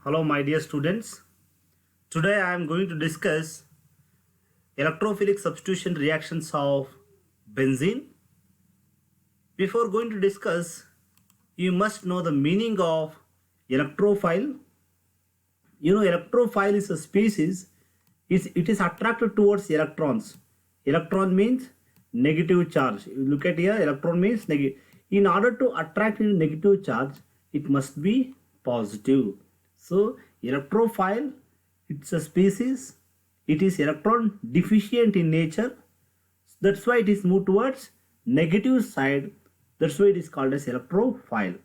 Hello, my dear students. Today I am going to discuss electrophilic substitution reactions of benzene. Before going to discuss, you must know the meaning of electrophile. Electrophile is a species. It is attracted towards electrons. Electron means negative charge. You look at here, electron means negative. In order to attract negative charge, it must be positive. So electrophile, it's a species. It is electron deficient in nature. That's why it is moved towards negative side. That's why it is called as electrophile.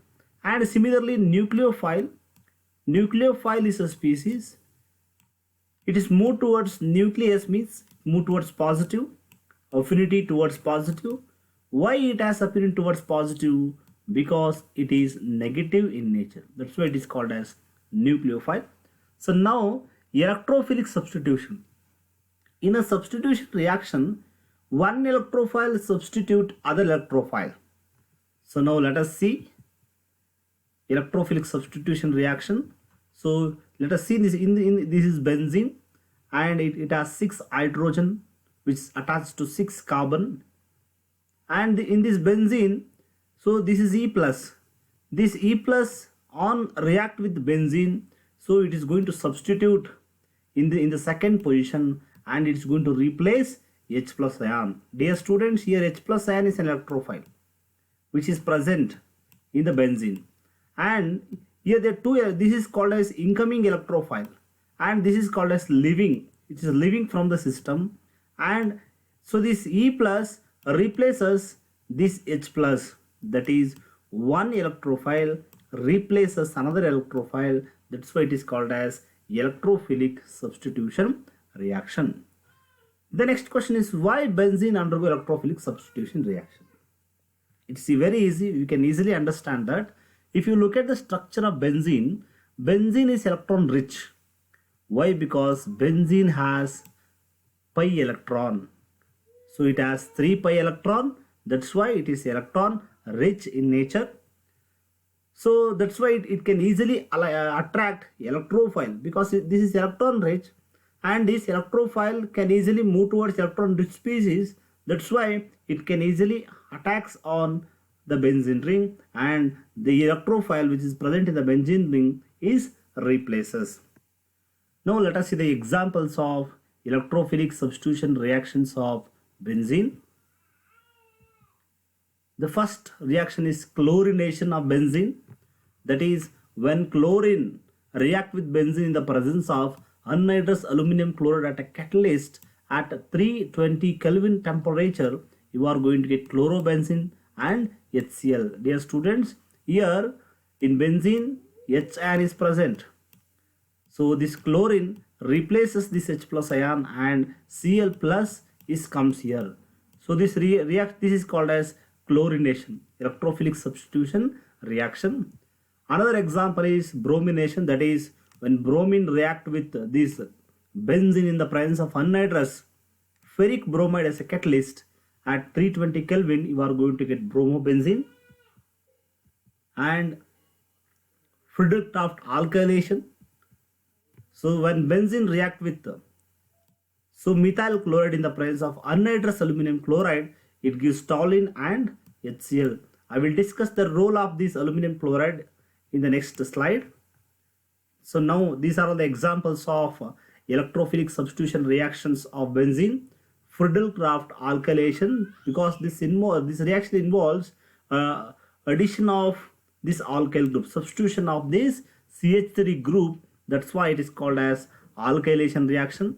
And similarly, nucleophile. Nucleophile is a species. It is moved towards nucleus, means move towards positive, affinity towards positive. Why it has affinity towards positive? Because it is negative in nature. That's why it is called as nucleophile. So now electrophilic substitution. In a substitution reaction, one electrophile substitute other electrophile. So now let us see electrophilic substitution reaction. So let us see this. This is benzene, and it has 6 hydrogen which is attached to 6 carbon. And in this benzene, so this is E plus. This E plus on react with benzene, so it is going to substitute in the second position, and it is going to replace H plus ion. Dear students, here H plus ion is an electrophile which is present in the benzene, and here there are two. This is called as incoming electrophile, and this is called as leaving. It is leaving from the system, and so this E plus replaces this H plus. That is, one electrophile replaces another electrophile. That's why it is called as electrophilic substitution reaction. The next question is, why benzene undergo electrophilic substitution reaction? It's very easy. You can easily understand that. If you look at the structure of benzene, benzene is electron rich. Why? Because benzene has pi electron. So it has 3 pi electron. That's why it is electron rich in nature. So that's why it can easily attract electrophile, because this is electron rich, and this electrophile can easily move towards electron rich species. That's why it can easily attacks on the benzene ring, and the electrophile which is present in the benzene ring is replaces. Now let us see the examples of electrophilic substitution reactions of benzene. The first reaction is chlorination of benzene. That is, when chlorine react with benzene in the presence of anhydrous aluminum chloride at a catalyst at 320 Kelvin temperature, you are going to get chlorobenzene and HCl. Dear students, here in benzene, H ion is present. So this chlorine replaces this H plus ion, and Cl plus comes here. So this this is called as chlorination, electrophilic substitution reaction. Another example is bromination. That is, when bromine react with this benzene in the presence of anhydrous ferric bromide as a catalyst at 320 Kelvin, you are going to get bromobenzene. And Friedel-Crafts alkylation. So when benzene react with methyl chloride in the presence of anhydrous aluminum chloride, it gives toluene and HCl. I will discuss the role of this aluminum chloride in the next slide. So now these are all the examples of electrophilic substitution reactions of benzene. Friedel-Crafts alkylation, because this reaction involves addition of this alkyl group, substitution of this CH3 group. That's why it is called as alkylation reaction.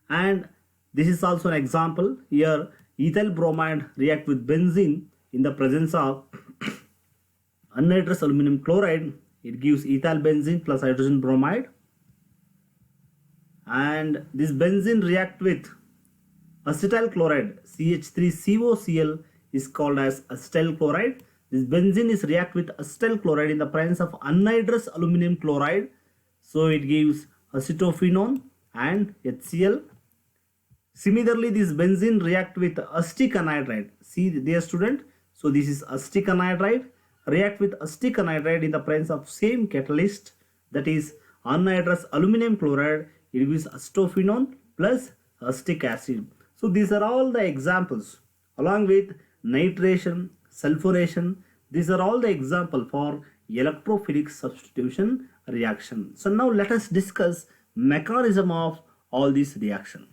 And this is also an example. Here ethyl bromide react with benzene in the presence of anhydrous aluminum chloride. It gives ethyl benzene plus hydrogen bromide. And this benzene react with acetyl chloride, CH3COCl, is called as acetyl chloride. This benzene is react with acetyl chloride in the presence of anhydrous aluminum chloride. So it gives acetophenone and HCl. Similarly, this benzene react with acetic anhydride. See, dear student, so this is acetic anhydride react with acetic anhydride in the presence of same catalyst. that is anhydrous aluminum chloride, it gives acetophenone plus acetic acid. So these are all the examples along with nitration, sulfuration. These are all the example for electrophilic substitution reaction. So now let us discuss mechanism of all these reaction.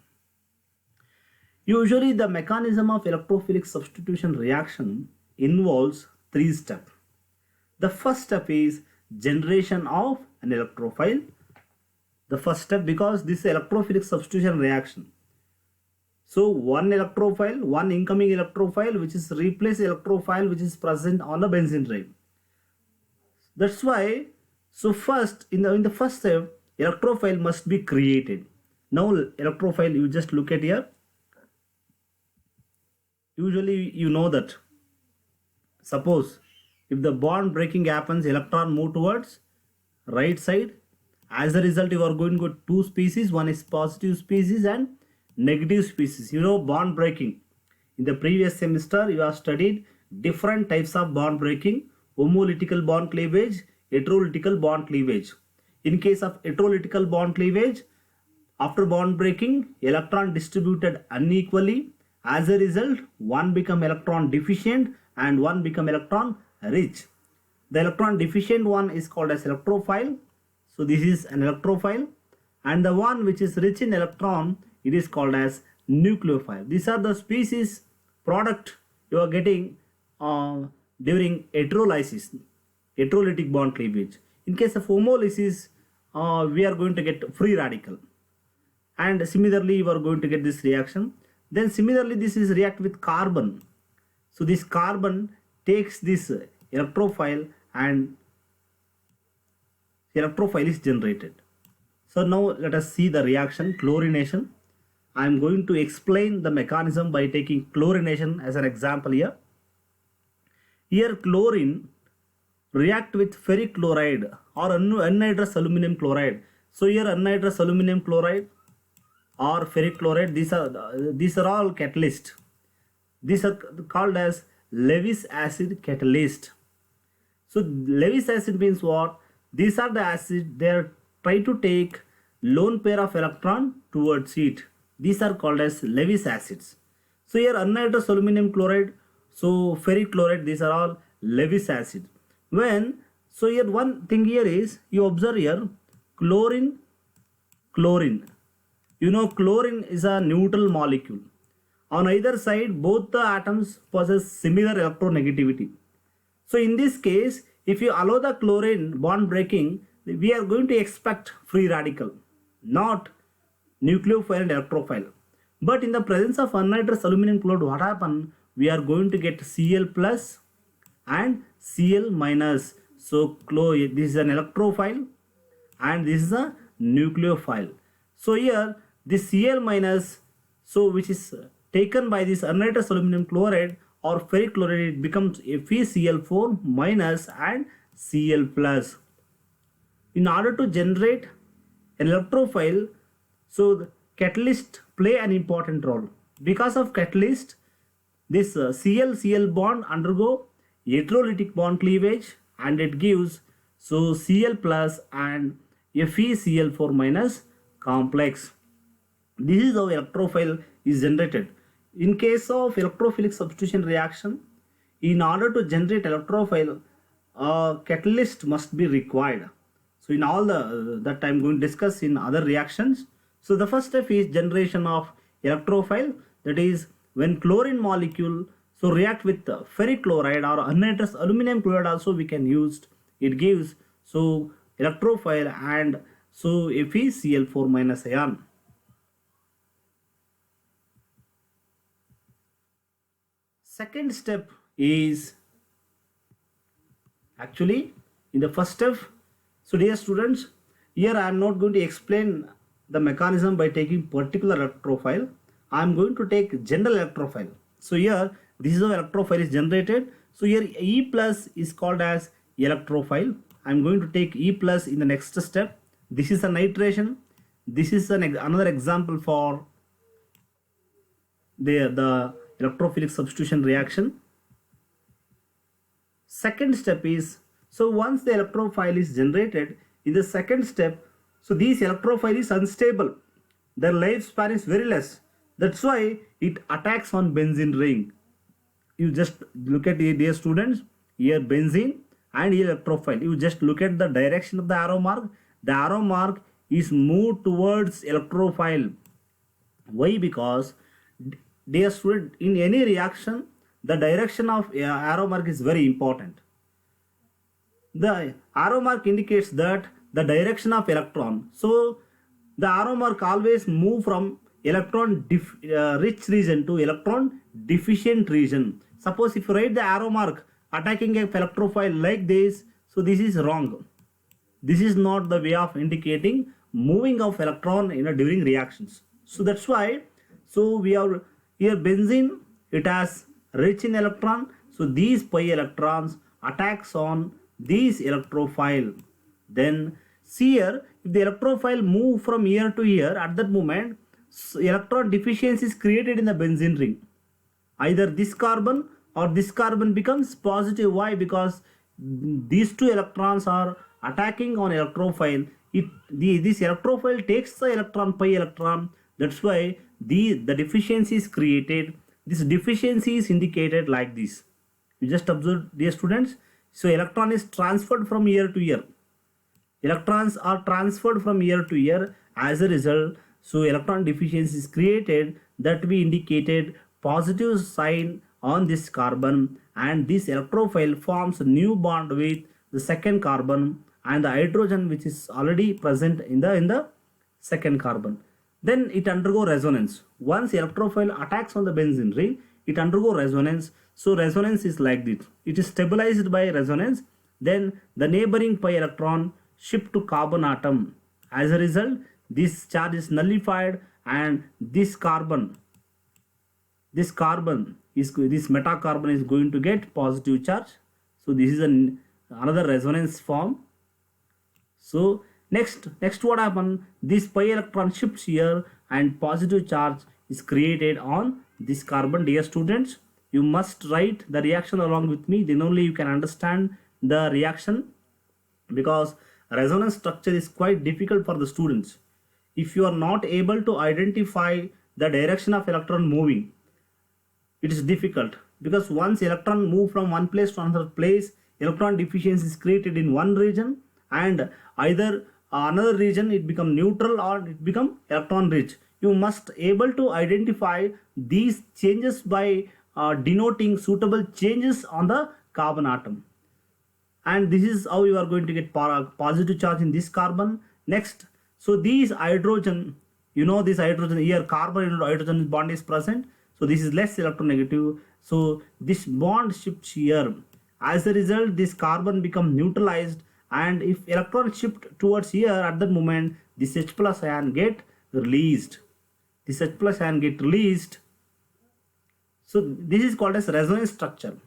Usually the mechanism of electrophilic substitution reaction involves three steps. The first step is generation of an electrophile. The first step, because this is electrophilic substitution reaction. So one electrophile, one incoming electrophile which is replace electrophile which is present on the benzene ring. That's why, so first in the first step, electrophile must be created. Now electrophile, you just look at here. Usually you know that suppose if the bond breaking happens, electron move towards right side. As a result, you are going to two species. One is positive species and negative species. You know bond breaking. In the previous semester, you have studied different types of bond breaking: homolytical bond cleavage, heterolytical bond cleavage. In case of heterolytical bond cleavage, after bond breaking, electron distributed unequally. As a result, one become electron deficient and one become electron rich. The electron deficient one is called as electrophile. So this is an electrophile, and the one which is rich in electron, it is called as nucleophile. These are the species product you are getting during heterolysis, heterolytic bond cleavage. In case of homolysis, we are going to get free radical, and similarly you are going to get this reaction. Then similarly this is react with carbon. So this carbon takes this electrophile and electrophile is generated. So now let us see the reaction chlorination. I am going to explain the mechanism by taking chlorination as an example here. Here chlorine react with ferric chloride or anhydrous aluminum chloride. So here anhydrous aluminum chloride or ferric chloride, these are all catalyst. These are called as Lewis acid catalyst. So Lewis acid means what? These are the acid, they are try to take lone pair of electron towards it. These are called as Lewis acids. So here anhydrous aluminum chloride, so ferric chloride, these are all Lewis acid. So here one thing here is, you observe here chlorine. You know chlorine is a neutral molecule. On either side, both the atoms possess similar electronegativity. So in this case, if you allow the chlorine bond breaking, we are going to expect free radical, not nucleophile and electrophile. But in the presence of anhydrous aluminum chloride, what happens? We are going to get Cl plus and Cl minus. So this is an electrophile and this is a nucleophile. So here this Cl minus, so which is taken by this anhydrous aluminum chloride or ferric chloride, it becomes FeCl4 minus and Cl plus. In order to generate an electrophile, so the catalyst play an important role. Because of catalyst, this Cl bond undergo heterolytic bond cleavage and it gives so Cl plus and FeCl4 minus complex. This is how electrophile is generated. In case of electrophilic substitution reaction, in order to generate electrophile, a catalyst must be required. So in all that I am going to discuss in other reactions. So the first step is generation of electrophile, that is when chlorine molecule so react with ferric chloride or anhydrous aluminum chloride also we can use. It gives so electrophile and so FeCl4 minus ion. Second step is actually in the first step. So dear students, here I am not going to explain the mechanism by taking particular electrophile. I am going to take general electrophile. So here this is how electrophile is generated. So here E plus is called as electrophile. I am going to take E plus in the next step. This is a nitration. This is another example for the electrophilic substitution reaction. Second step is, so once the electrophile is generated, In the second step, so this electrophile is unstable. Their lifespan is very less. That's why it attacks on benzene ring. You just look at it, dear students, here benzene and here electrophile. You just look at the direction of the arrow mark. The arrow mark is moved towards electrophile. Why? Because, dear student, in any reaction, the direction of arrow mark is very important. The arrow mark indicates that the direction of electron. So the arrow mark always move from electron rich region to electron deficient region. Suppose if you write the arrow mark attacking a electrophile like this, so this is wrong. This is not the way of indicating moving of electron during reactions. So that's why, so we have here benzene, it has rich in electron. So these pi electrons attacks on this electrophile. Then see here, if the electrophile move from here to here, at that moment electron deficiency is created in the benzene ring. Either this carbon or this carbon becomes positive. Why? Because these two electrons are attacking on electrophile. This electrophile takes the electron, pi electron. That's why the deficiency is created. This deficiency is indicated like this. You just observe, dear students. So electron is transferred from here to here. Electrons are transferred from here to here. As a result, so electron deficiency is created, that we indicated positive sign on this carbon, and this electrophile forms a new bond with the second carbon and the hydrogen which is already present in the second carbon. Then it undergo resonance. Once electrophile attacks on the benzene ring, it undergo resonance. So resonance is like this. It is stabilized by resonance. Then the neighboring pi electron shift to carbon atom. As a result, this charge is nullified, and this meta carbon is going to get positive charge. So this is another resonance form. So next what happened? This pi electron shifts here and positive charge is created on this carbon. Dear students, you must write the reaction along with me, then only you can understand the reaction, because resonance structure is quite difficult for the students. If you are not able to identify the direction of electron moving, it is difficult, because once electron move from one place to another place, electron deficiency is created in one region, and either another region it become neutral or it become electron rich. You must able to identify these changes by denoting suitable changes on the carbon atom, and this is how you are going to get positive charge in this carbon. Next, so these hydrogen, this hydrogen here, carbon and hydrogen bond is present, so this is less electronegative, so this bond shifts here. As a result, this carbon become neutralized, and if electron shift towards here, at that moment this H plus ion get released. So this is called as resonance structure.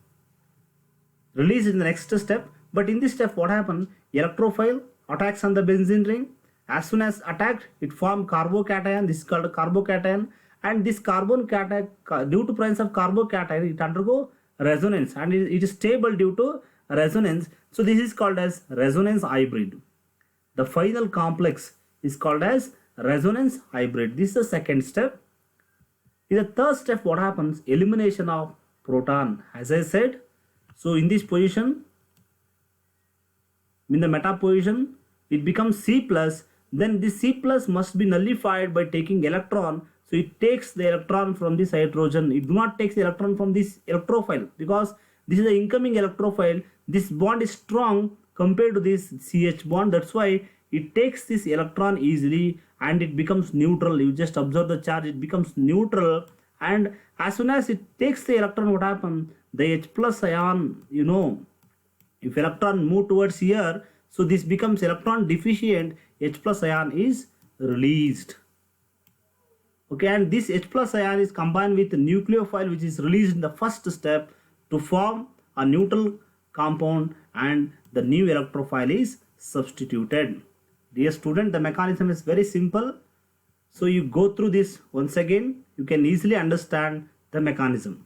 Release in the next step. But in this step, what happened? Electrophile attacks on the benzene ring. As soon as attacked, it formed carbocation. This is called carbocation. And this carbon cation, due to presence of carbocation, it undergo resonance, and it is stable due to resonance. So this is called as resonance hybrid. The final complex is called as resonance hybrid. This is the second step. In the third step, what happens? Elimination of proton. As I said, so in this position, in the meta position, it becomes C plus. Then this C plus must be nullified by taking electron. So it takes the electron from this hydrogen. It do not take the electron from this electrophile, because this is the incoming electrophile. This bond is strong compared to this CH bond. That's why it takes this electron easily and it becomes neutral. You just observe the charge, it becomes neutral. And as soon as it takes the electron, what happens? The H plus ion, if electron move towards here, so this becomes electron deficient, H plus ion is released. Okay, and this H plus ion is combined with the nucleophile, which is released in the first step to form a neutral compound, and the new electrophile is substituted. Dear student, the mechanism is very simple. So you go through this once again, you can easily understand the mechanism.